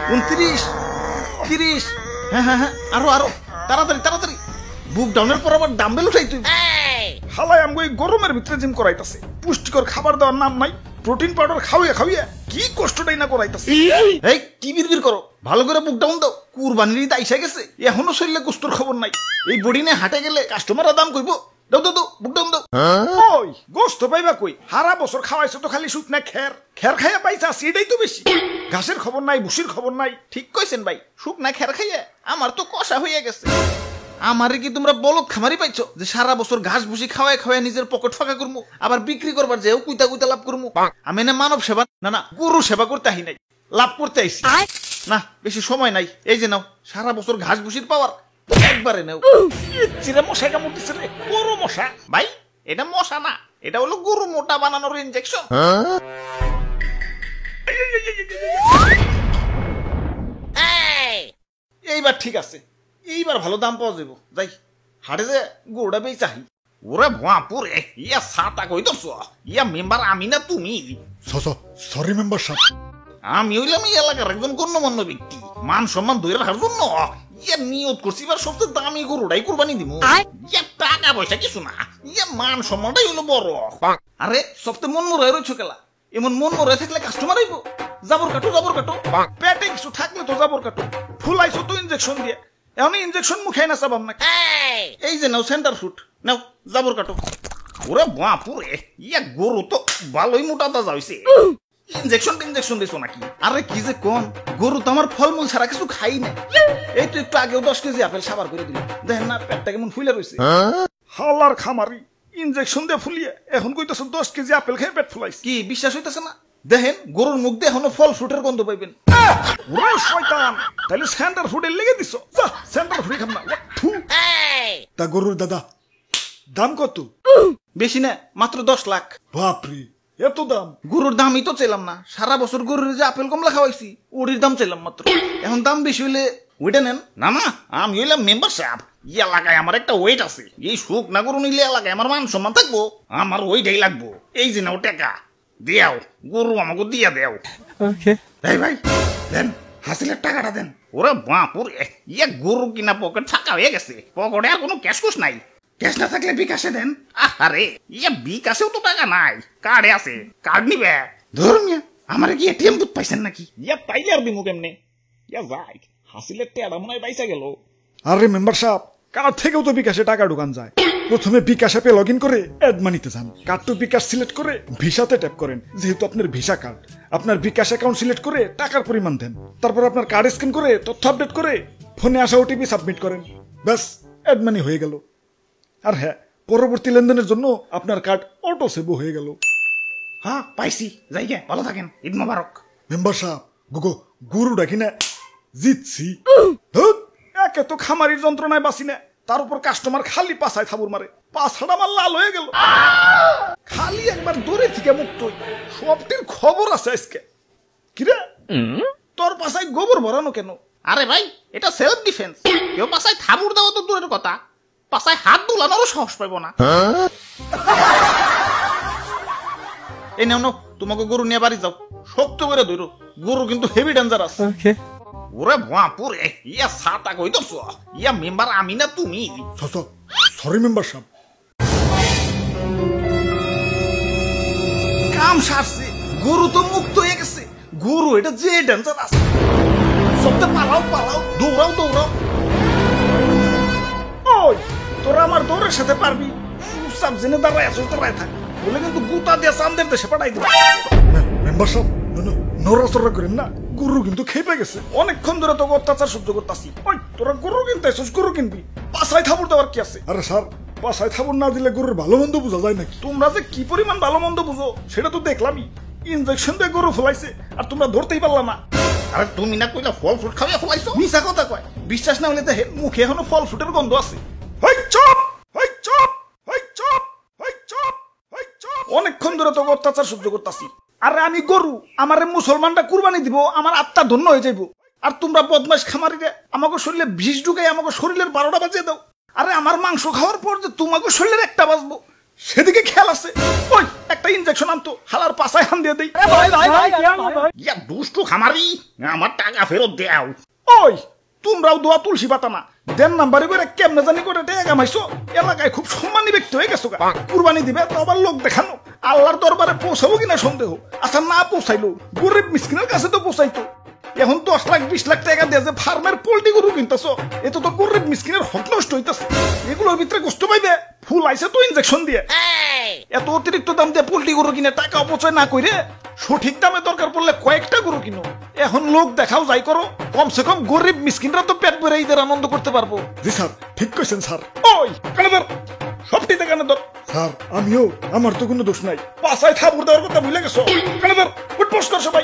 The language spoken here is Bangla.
29, 30, হ্যাঁ আরো আরো তাড়াতাড়ি তাড়াতাড়ি। বুক ডাউনের পর আবার ডাম্বেল উঠাই তুই। হালাই আমগো এই গরমের ভিতরে জিম করাইতাছে, পুষ্টিকর খাবার দেওয়ার নাম নাই, প্রোটিন পাউডার খাওয়াইয়া কি কষ্টটাই না করাইতাছে। এই কি বিড়বিড় করো, ভালো করে বুক ডাউন দাও। কুরবানির ঈদ আইসা গেছে, এখনো শরীরে কুস্তর খবর নাই। এই বডি নিয়ে হাটে গেলে কাস্টমাররা দাম কইব। দাও দাও দাও বুক ডাউন দাও। ওই গোস্ত পাইবা কই? হারা বছর খাওয়াইছো তো খালি শুকনা খের খাইয়া পাইছা, সেটাই তো বেশি। ঘাসের খবর নাই, ভুসির খবর নাই। ঠিক কইছেন ভাই, শুকনা খের খাইয়া আমার তো কষা হইয়া গেছে। আমারে কি তোমরা বলদ খামারি পাইছো যে সারা বছর ঘাস ভুসি খাওয়ায় খাওয়ায় নিজের পকেট ফাঁকা করবো, আবার বিক্রি করবার যেও কুইতা কুইতা লাভ করবো? আমি না মানব সেবা না গরু সেবা করতে আহি নাই, লাভ করতে আইছি। না বেশি সময় নাই, এই যে নাও সারা বছর ঘাস ভুসির পাওয়ার একবারে নেও। চিরে মশা কামড় দিছে রে, বড় মশা। ভাই এটা মশা না, এটা হলো গরু মোটা বানানোর ইনজেকশন। এইবার ঠিক আছে, এইবার ভালো দাম পাওয়া যাবো। যাই হাটে যে গরুটা বেই চাহি। ওরে ভুয়াপুরে ইয়া সাতা কই দছ, ইয়া মেম্বার আমি না তুমি? সরি মেম্বার সাহেব, আমি হইলাম এই এলাকার একজন গণ্যমান্য ব্যক্তি, মান সম্মান ধরে রাখার জন্য ইয়া নিয়ত করছি এবার সবচেয়ে দামি গরুটাই কুরবানি দিব। ইয়া টাকা পয়সা কিছু না, ইয়া মান সম্মানটাই হলো বড়। আরে সবচেয়ে মন মরে রয়েছ কেলা, এমন মন মরে থাকলে কাস্টমার আইব। জাবর কাটো পেটে কিছু থাকলে তো জাবর কাটো। ফুলাইছো তো ইনজেকশন দিয়ে, এখন ইনজেকশন মুখে না চাবাম না। এই যে নাও সেন্টার ফুট, নাও জাবর কাটো। ওরে বাপুরে ইয়া গরু তো ভালোই মোটা তাজা হইছে। ইনজেকশন দিছো নাকি? আরে কি যে কোন, গরু তো আমার ফলমূল ছাড়া কিছু খাই না। এই তো একটু আগেও 10 কেজি আপেল সাবার করে দিল, দেখেন না পেটটা কেমন ফুলে রয়েছে। হালার খামারি, ইনজেকশন দিয়ে ফুলিয়ে এখন কইতাছ 10 কেজি আপেল খেয়ে পেট ফুলাইছে। কি বিশ্বাস হইতেছে না? দেখেন গরুর মুখ দিয়ে এখনো ফল ফ্রুটের গন্ধ পাইবেন। ওরে শয়তান, তাহলে সেন্টার ফুডে লেগে দিছো। যা সেন্টার ফুডে খাম না। তা গরুর দাদা দাম কত? বেশি না, মাত্র 10 লাখ। বাপরে এত দাম! গরুর দামই তো চাইলাম না, সারা বছর গরুর যে আপেল কমলা খাওয়াইছি ওটির দাম চাইলাম মাত্র। এখন দাম বেশি হইলে ওইটা নেন। না না আমি হইলাম মেম্বার সাহেব, এই এলাকায় আমার একটা ওয়েট আছে। এই সুখ না গরু নিলে এলাকায় আমার মান সম্মান থাকবো, আমার ওইটাই লাগবো। এই যে নাও টাকা দিয়াও, গরু আমাকে দিয়া দেও। এই ভাই দেন, হাসিলের টাকাটা দেন। ওরে বাপুর ইয়া গরু কিনা পকেট ফাঁকা হয়ে গেছে, পকেটে আর কোনো ক্যাশ কুশ নাই। ক্যাশ না থাকলে বিকাশে দেন। আরে ইয়া বিকাশেও তো টাকা নাই, কার্ডে আছে, কার্ড নিবে। ধর্মিয়া আমার কি এটিএম বুথ পাইছেন নাকি? ইয়া পাইলে আর দিমু কেমনে? ইয়া যাই হাসিলের টেড়া মনে হয় পাইসা গেল। আরে মেম্বার সাহেব, কার্ড থেকেও তো বিকাশে টাকা ঢুকান যায়। প্রথমে বিকাশ অ্যাপে লগ ইন করে অ্যাড মানিতে যান, কার্ড টু বিকাশ সিলেক্ট করে ভিসাতে ট্যাপ করেন। যেহেতু আপনার ভিসা কার্ড, আপনার বিকাশ অ্যাকাউন্ট সিলেক্ট করে টাকার পরিমাণ দেন। তারপর আপনার কার্ড স্ক্যান করে তথ্য আপডেট করে ফোনে আসা ওটিপি সাবমিট করেন। ব্যাস অ্যাড মানি হয়ে গেল। আর হ্যাঁ, পরবর্তী লেনদেনের জন্য আপনার কার্ড অটো সেভ হয়ে গেল। হ্যাঁ পাইছি, যাই গে, ভালো থাকেন, ঈদ মোবারক। মেম্বার সাহেব গরু ডাকি না জিতছি। একে তো খামারির যন্ত্রণায় বাঁচি না, তার উপর কাস্টমার খালি পাছায় থাবুর মারে, পাছাটা আমার লাল হয়ে গেল। খালি একবার দূরে থেকে মুক্ত সবটির খবর আছে আজকে। কিরে তোর পাছায় গোবর ভরানো কেন? আরে ভাই এটা সেলফ ডিফেন্স। কেউ পাছায় থাবুর দেওয়া তো দূরের কথা, পাছায় হাত দুলানোরও সাহস পাইব না। এই নাও তোমাকে গরু নিয়ে বাড়ি যাও, শক্ত করে ধরো, গরু কিন্তু হেভি ডেঞ্জারাস। ওরে বাপুরে ইয়া সাতা কই দছ, ইয়া মেম্বার আমি না তুমি? সরি মেম্বার সাহেব। কাম সারছে, গরু তো মুক্ত হয়ে গেছে। গরু এটা যে ডেঞ্জারাস, সবটা পালাও দৌড়াও। ওই তোরা আমার দৌড়ের সাথে পারবি? চুপচাপ জেনে দাঁড়ায় আছো, দাঁড়ায় থাক, বলে কিন্তু গুতা দিয়ে চান্দের দেশে পাঠাই দিবি। মেম্বার সাহেব নড়াচড়া করেন না, গরু কিন্তু খেপে গেছে। অনেকক্ষণ ধরে তোকে অত্যাচার সহ্য করতেছি। ওই তোরা গরু কিনতে আসছিস, গরু কিনবি, পাছায় থাবুর দেওয়ার কি আছে? আরে স্যার, পাছায় থাবুর না দিলে গরুর ভালো মন্দ বোঝা যায় নাকি? তোমরা যে কি পরিমাণ ভালো মন্দ বুঝো সেটা তো দেখলামই। ইনজেকশন দিয়ে গরু ফলাইছে আর তোমরা ধরতেই পারলা না। আরে তুমি না কইলা ফল ফ্রুট খাওয়া ফলাইছো? মিছা কথা কয়, বিশ্বাস না হলে তো মুখে এখনো ফল ফ্রুটের গন্ধ আছে। অনেকক্ষণ ধরে তোকে অত্যাচার সহ্য করতেছি। আরে আমি গরু, আমারে মুসলমানটা কুরবানি দিব, আমার আত্মা ধন্য হয়ে যাইব। আর তোমরা বদমাশ খামারিরে আমাকে শরীরে বিষ ঢুকাই আমাকে শরীরের 12টা বাজিয়ে দাও। আরে আমার মাংস খাওয়ার পর যে তোমাকে শরীরের একটা বাজবো, সেদিকে খেয়াল আছে। ওই একটা ইনজেকশন আনতো, হালার পাছায় হান দিয়ে দেই। ইয়া দুষ্টু খামারি, আমার টাকা ফেরত দেও। ওই তোমরাও দোয়া তুলসী পাতা না, দেন নাম্বারে করে কেমনে জানি করে টাকা কামাইছো, এলাকায় খুব সম্মানী ব্যক্তি হয়ে গেছো। কুরবানি দিবে তো আবার লোক দেখানো, আল্লাহর দরবারে পৌঁছাবো কিনা সন্দেহ। আচ্ছা না পৌঁছাইলো, গরিব মিসকিনের কাছে তো পৌঁছাইতো। এখন 10 লাখ 20 লাখ টাকা দিয়ে যে ফার্মের পোল্ট্রি গরু কিনতেছো, এত তো গরিব মিসকিনের হক নষ্ট হইতেছে। এগুলোর ভিতরে কষ্ট পাইবে, ফুল আইছে তো ইনজেকশন দিয়ে। এত অতিরিক্ত দাম দিয়ে পোল্ট্রি গরু কিনে টাকা অপচয় না করে সঠিক দামে দরকার পড়লে কয়েকটা গরু কিনো। এখন লোক দেখাও যাই করো, কমসে কম গরিব মিসকিনরা তো পেট ভরে ঈদের আনন্দ করতে পারবো। জি স্যার, ঠিক কইছেন স্যার। ওই কানে ধর, সবটিতে কানে ধর। স্যার আমিও, আমার তো কোনো দোষ নাই। পাছায় থাপুর দেওয়ার কথা ভুলে গেছো। কানে ধর, উঠবোস কর সবাই।